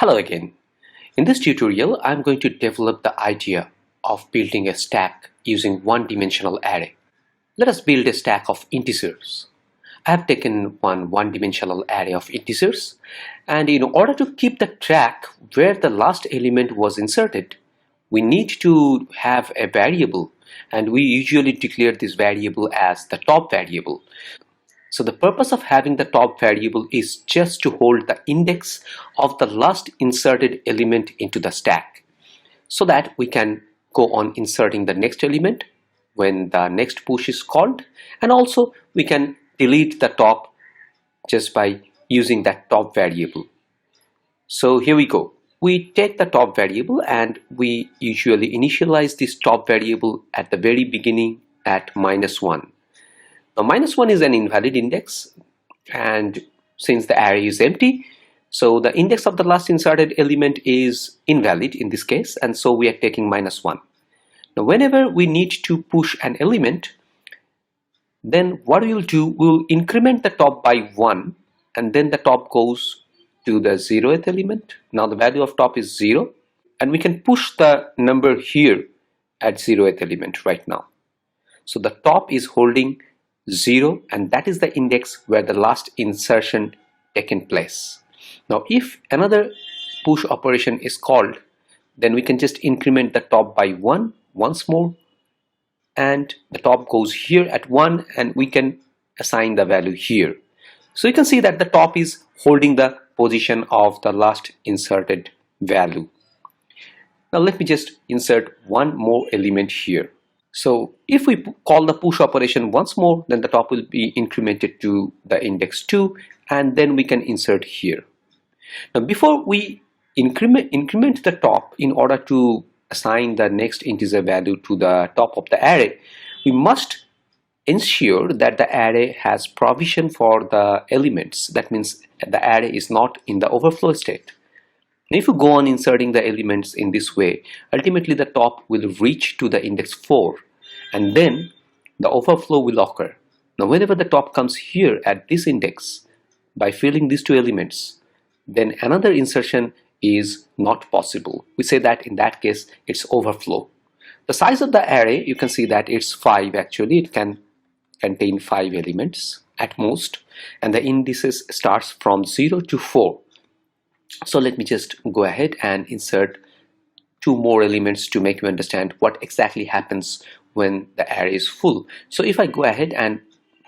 Hello again. In this tutorial, I'm going to develop the idea of building a stack using one-dimensional array. Let us build a stack of integers. I have taken one-dimensional array of integers, and in order to keep the track where the last element was inserted, we need to have a variable, and we usually declare this variable as the top variable. So the purpose of having the top variable is just to hold the index of the last inserted element into the stack, so that we can go on inserting the next element when the next push is called, and also we can delete the top just by using that top variable. So here we go. We take the top variable and we usually initialize this top variable at the very beginning at -1. Now -1 is an invalid index, and since the array is empty, so the index of the last inserted element is invalid in this case, and so we are taking -1. Now whenever we need to push an element, then what we will do, we will increment the top by 1, and then the top goes to the 0th element. Now the value of top is 0, and we can push the number here at 0th element right now. So the top is holding 0, and that is the index where the last insertion taken place. Now if another push operation is called, then we can just increment the top by 1 once more, and the top goes here at 1, and we can assign the value here. So you can see that the top is holding the position of the last inserted value. Now let me just insert one more element here. So if we call the push operation once more, then the top will be incremented to the index 2, and then we can insert here. Now before we increment the top in order to assign the next integer value to the top of the array, we must ensure that the array has provision for the elements. That means the array is not in the overflow state. If you go on inserting the elements in this way, ultimately the top will reach to the index 4, and then the overflow will occur. Now whenever the top comes here at this index, by filling these two elements, then another insertion is not possible. We say that in that case it's overflow. The size of the array, you can see that it's 5 actually. It can contain 5 elements at most, and the indices starts from 0 to 4. So let me just go ahead and insert 2 more elements to make you understand what exactly happens when the array is full. So if I go ahead and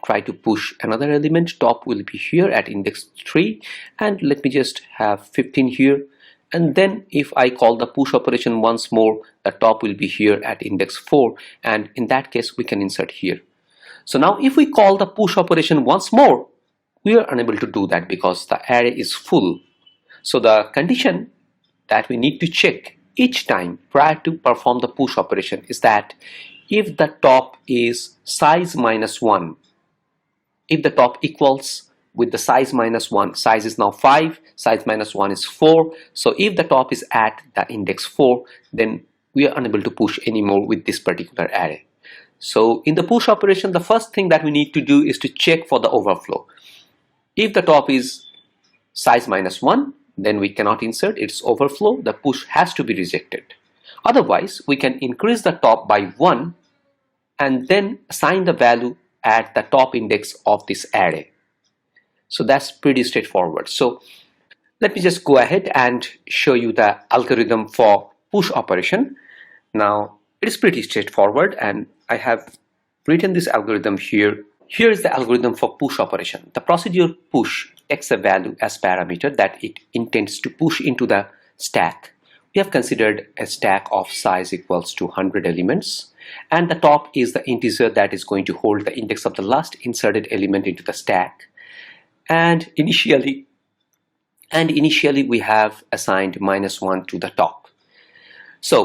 try to push another element, top will be here at index 3, and let me just have 15 here, and then if I call the push operation once more, the top will be here at index 4, and in that case we can insert here. So now if we call the push operation once more, we are unable to do that because the array is full. So the condition that we need to check each time prior to perform the push operation is that if the top is size -1, if the top equals with the size -1, size is now 5, size -1 is 4. So if the top is at the index 4, then we are unable to push anymore with this particular array. So in the push operation, the first thing that we need to do is to check for the overflow. If the top is size -1, then we cannot insert, it's overflow, the push has to be rejected. Otherwise, we can increase the top by 1 and then assign the value at the top index of this array. So that's pretty straightforward. So let me just go ahead and show you the algorithm for push operation. Now it is pretty straightforward, and I have written this algorithm here. Here is the algorithm for push operation. The procedure push takes a value as parameter that it intends to push into the stack. We have considered a stack of size equals to 100 elements, and the top is the integer that is going to hold the index of the last inserted element into the stack. And initially we have assigned -1 to the top. So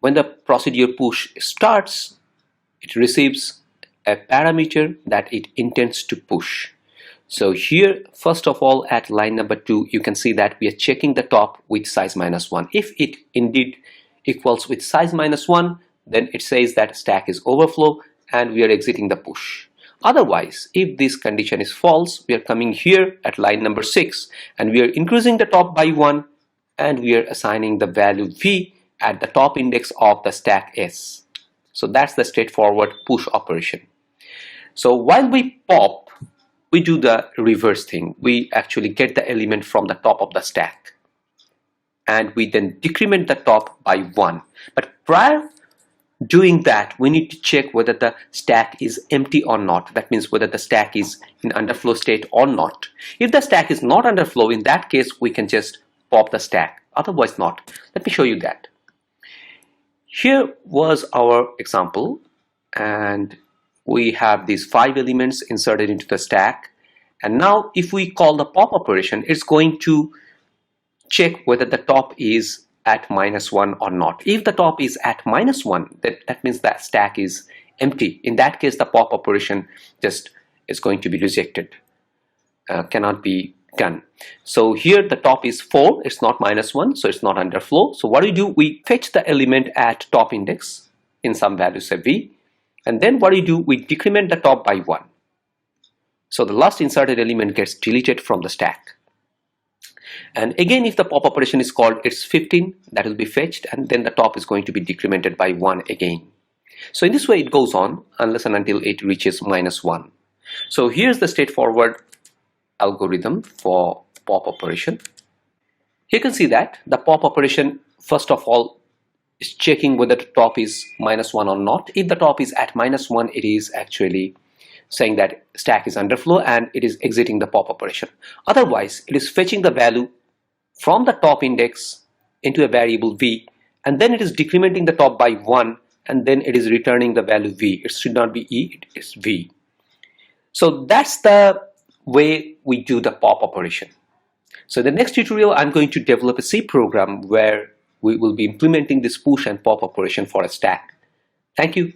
when the procedure push starts, it receives a parameter that it intends to push. So here, first of all, at line number 2, you can see that we are checking the top with size -1. If it indeed equals with size -1, then it says that stack is overflow and we are exiting the push. Otherwise, if this condition is false, we are coming here at line number 6 and we are increasing the top by 1 and we are assigning the value v at the top index of the stack S. So that's the straightforward push operation. So while we pop, we do the reverse thing. We actually get the element from the top of the stack, and we then decrement the top by 1. But prior doing that, we need to check whether the stack is empty or not. That means whether the stack is in underflow state or not. If the stack is not underflow, in that case we can just pop the stack, otherwise not. Let me show you that. Here was our example, and we have these 5 elements inserted into the stack, and now if we call the pop operation, it's going to check whether the top is at -1 or not. If the top is at -1, that means that stack is empty. In that case, the pop operation just is going to be rejected, cannot be done. So here the top is 4, it's not -1, so it's not underflow. So what do? We fetch the element at top index in some value, say v, and then what do? We decrement the top by 1. So the last inserted element gets deleted from the stack. And again, if the pop operation is called, it's 15, that will be fetched, and then the top is going to be decremented by 1 again. So in this way it goes on unless and until it reaches -1. So here's the straightforward algorithm for pop operation. You can see that the pop operation first of all is checking whether the top is -1 or not. If the top is at -1, it is actually saying that stack is underflow and it is exiting the pop operation. Otherwise, it is fetching the value from the top index into a variable v, and then it is decrementing the top by 1, and then it is returning the value v. It should not be e, it is v. So that's the way we do the pop operation. So in the next tutorial, I'm going to develop a C program where we will be implementing this push and pop operation for a stack. Thank you.